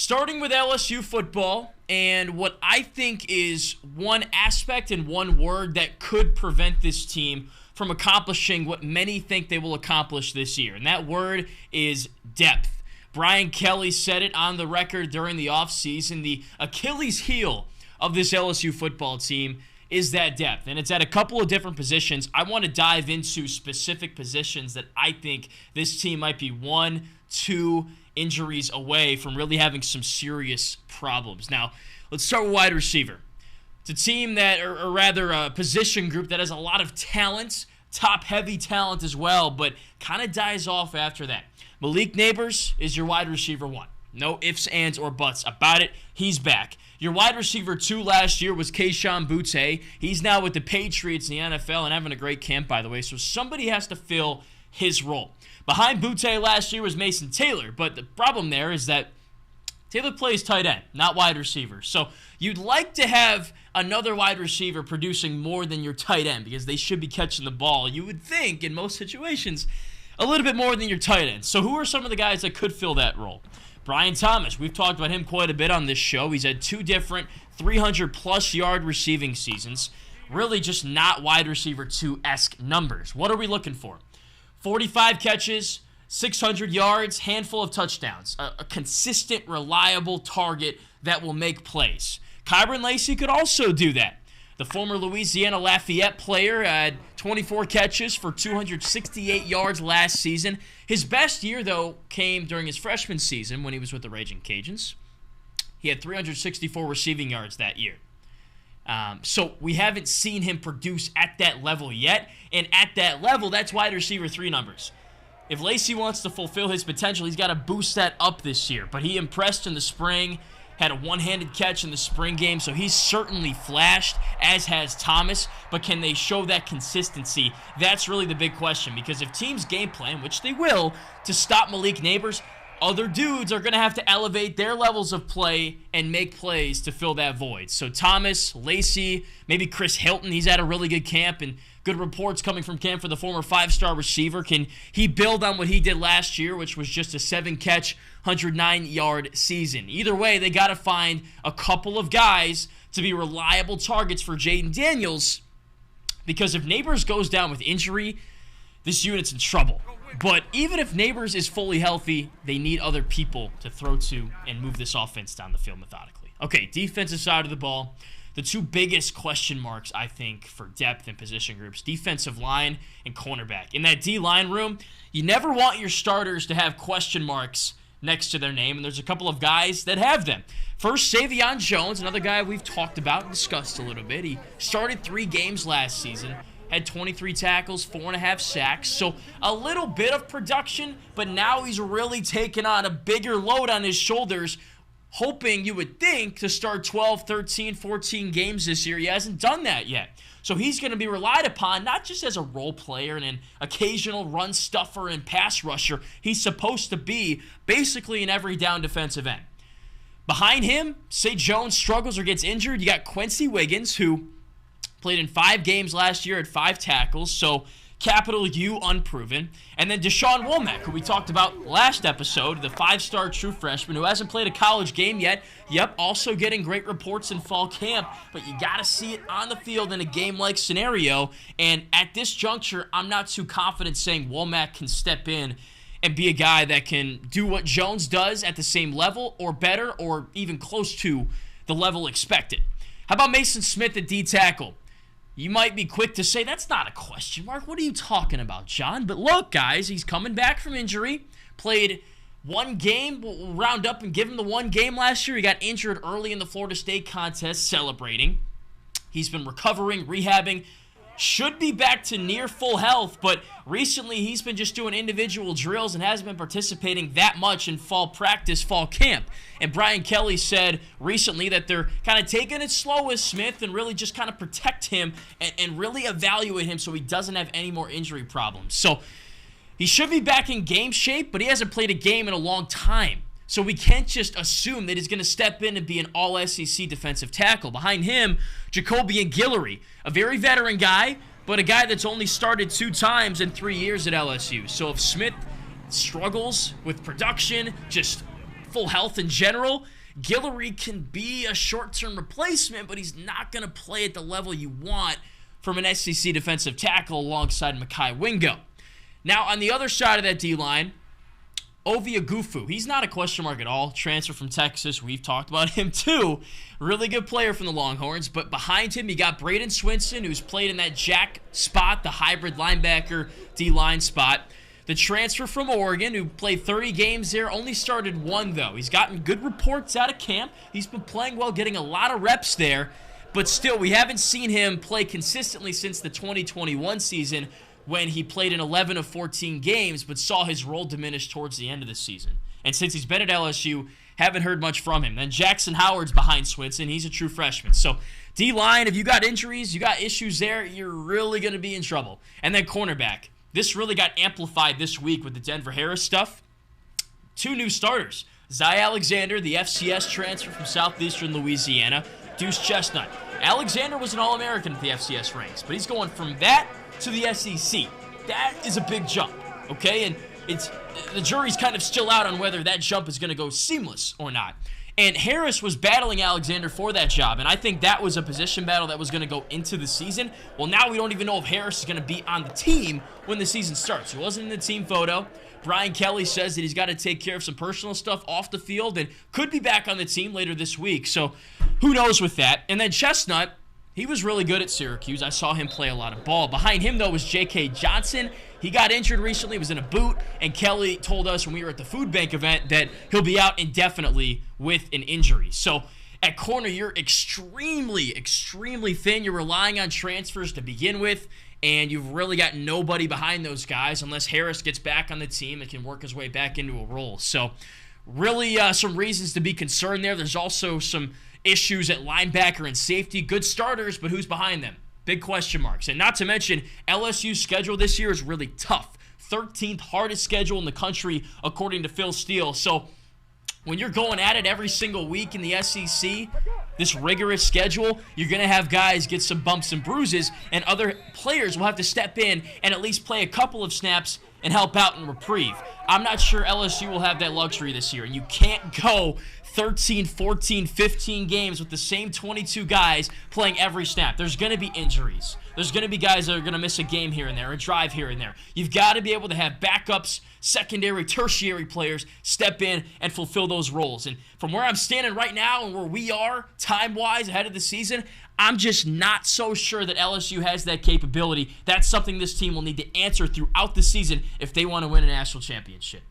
Starting with LSU football, and what I think is one aspect and one word that could prevent this team from accomplishing what many think they will accomplish this year, and that word is depth. Brian Kelly said it on the record during the offseason. The Achilles heel of this LSU football team is that depth, and it's at a couple of different positions. I want to dive into specific positions that I think this team might be 1-2 injuries away from really having some serious problems. Now, let's start with wide receiver. It's a team that, or rather a position group that has a lot of talent, top-heavy talent as well, but kind of dies off after that. Malik Nabers is your wide receiver 1. No ifs, ands, or buts about it. He's back. Your wide receiver 2 last year was Kayshon Boutte. He's now with the Patriots in the NFL and having a great camp, by the way, so somebody has to fill his role. Behind Boutte last year was Mason Taylor, but the problem there is that Taylor plays tight end, not wide receiver. So you'd like to have another wide receiver producing more than your tight end because they should be catching the ball. You would think, in most situations, a little bit more than your tight end. So who are some of the guys that could fill that role? Brian Thomas, we've talked about him quite a bit on this show. He's had 2 different 300-plus yard receiving seasons. Really just not wide receiver 2-esque numbers. What are we looking for? 45 catches, 600 yards, handful of touchdowns. A consistent, reliable target that will make plays. Kyron Lacy could also do that. The former Louisiana Lafayette player had 24 catches for 268 yards last season. His best year, though, came during his freshman season when he was with the Raging Cajuns. He had 364 receiving yards that year. So we haven't seen him produce at that level yet. And at that level, that's wide receiver 3 numbers. If Lacy wants to fulfill his potential, he's got to boost that up this year. But he impressed in the spring, had a one-handed catch in the spring game, so he's certainly flashed, as has Thomas. But can they show that consistency? That's really the big question, because if teams game plan, which they will, to stop Malik Nabers, other dudes are going to have to elevate their levels of play and make plays to fill that void. So Thomas, Lacy, maybe Chris Hilton, he's had a really good camp and good reports coming from camp for the former 5-star receiver. Can he build on what he did last year, which was just a 7-catch, 109-yard season? Either way, they got to find a couple of guys to be reliable targets for Jaden Daniels, because if Nabers goes down with injury, this unit's in trouble. But even if Nabers is fully healthy, they need other people to throw to and move this offense down the field methodically. Okay, defensive side of the ball. The 2 biggest question marks, I think, for depth and position groups, defensive line and cornerback. In that D-line room, you never want your starters to have question marks next to their name, and there's a couple of guys that have them. First, Savion Jones, another guy we've talked about and discussed a little bit. He started 3 games last season, had 23 tackles, 4.5 sacks, so a little bit of production, but now he's really taken on a bigger load on his shoulders, hoping, you would think, to start 12, 13, 14 games this year. He hasn't done that yet. So he's going to be relied upon not just as a role player and an occasional run stuffer and pass rusher. He's supposed to be basically an every down defensive end. Behind him, say Jones struggles or gets injured, you got Quincy Wiggins, who played in 5 games last year at 5 tackles, so capital U, unproven. And then Deshaun Womack, who we talked about last episode, the 5-star true freshman who hasn't played a college game yet. Yep, also getting great reports in fall camp, but you got to see it on the field in a game-like scenario. And at this juncture, I'm not too confident saying Womack can step in and be a guy that can do what Jones does at the same level or better or even close to the level expected. How about Mason Smith at D-tackle? You might be quick to say, that's not a question mark. What are you talking about, John? But look, guys, he's coming back from injury. Played 1 game. We'll round up and give him the 1 game last year. He got injured early in the Florida State contest, celebrating. He's been recovering, rehabbing. Should be back to near full health, but recently he's been just doing individual drills and hasn't been participating that much in fall practice, fall camp. And Brian Kelly said recently that they're kind of taking it slow with Smith and really just kind of protect him and really evaluate him so he doesn't have any more injury problems. So he should be back in game shape, but he hasn't played a game in a long time. So we can't just assume that he's going to step in and be an all-SEC defensive tackle. Behind him, Jacoby and Guillory, a very veteran guy, but a guy that's only started 2 times in 3 years at LSU. So if Smith struggles with production, just full health in general, Guillory can be a short-term replacement, but he's not going to play at the level you want from an SEC defensive tackle alongside Mekhi Wingo. Now, on the other side of that D-line, Ovie Oghoufo, he's not a question mark at all. Transfer from Texas. We've talked about him too. Really good player from the Longhorns. But behind him, you got Braden Swinson, who's played in that jack spot, the hybrid linebacker D-line spot. The transfer from Oregon, who played 30 games there, only started one, though. He's gotten good reports out of camp. He's been playing well, getting a lot of reps there. But still, we haven't seen him play consistently since the 2021 season, when he played in 11 of 14 games, but saw his role diminish towards the end of the season. And since he's been at LSU, haven't heard much from him. Then Jackson Howard's behind Swinson. He's a true freshman. So D-line, if you got injuries, you got issues there, you're really going to be in trouble. And then cornerback. This really got amplified this week with the Denver Harris stuff. 2 new starters. Zy Alexander, the FCS transfer from Southeastern Louisiana. Deuce Chestnut. Alexander was an All-American at the FCS ranks, but he's going from that to the SEC. That is a big jump, okay? And the jury's kind of still out on whether that jump is going to go seamless or not. And Harris was battling Alexander for that job, and I think that was a position battle that was going to go into the season. Well, now we don't even know if Harris is going to be on the team when the season starts. He wasn't in the team photo. Brian Kelly says that he's got to take care of some personal stuff off the field and could be back on the team later this week. So who knows with that. And then Chestnut, he was really good at Syracuse. I saw him play a lot of ball. Behind him, though, was J.K. Johnson. He got injured recently. He was in a boot. And Kelly told us when we were at the food bank event that he'll be out indefinitely with an injury. So at corner, you're extremely, extremely thin. You're relying on transfers to begin with. And you've really got nobody behind those guys unless Harris gets back on the team and can work his way back into a role. So really some reasons to be concerned there. There's also some issues at linebacker and safety. Good starters, but who's behind them? Big question marks. And not to mention, LSU's schedule this year is really tough. 13th hardest schedule in the country, according to Phil Steele. So when you're going at it every single week in the SEC, this rigorous schedule, you're going to have guys get some bumps and bruises, and other players will have to step in and at least play a couple of snaps and help out and reprieve. I'm not sure LSU will have that luxury this year, and you can't go 13, 14, 15 games with the same 22 guys playing every snap. There's going to be injuries. There's going to be guys that are going to miss a game here and there, a drive here and there. You've got to be able to have backups, secondary, tertiary players step in and fulfill those roles. And from where I'm standing right now and where we are time-wise ahead of the season, I'm just not so sure that LSU has that capability. That's something this team will need to answer throughout the season if they want to win a national championship.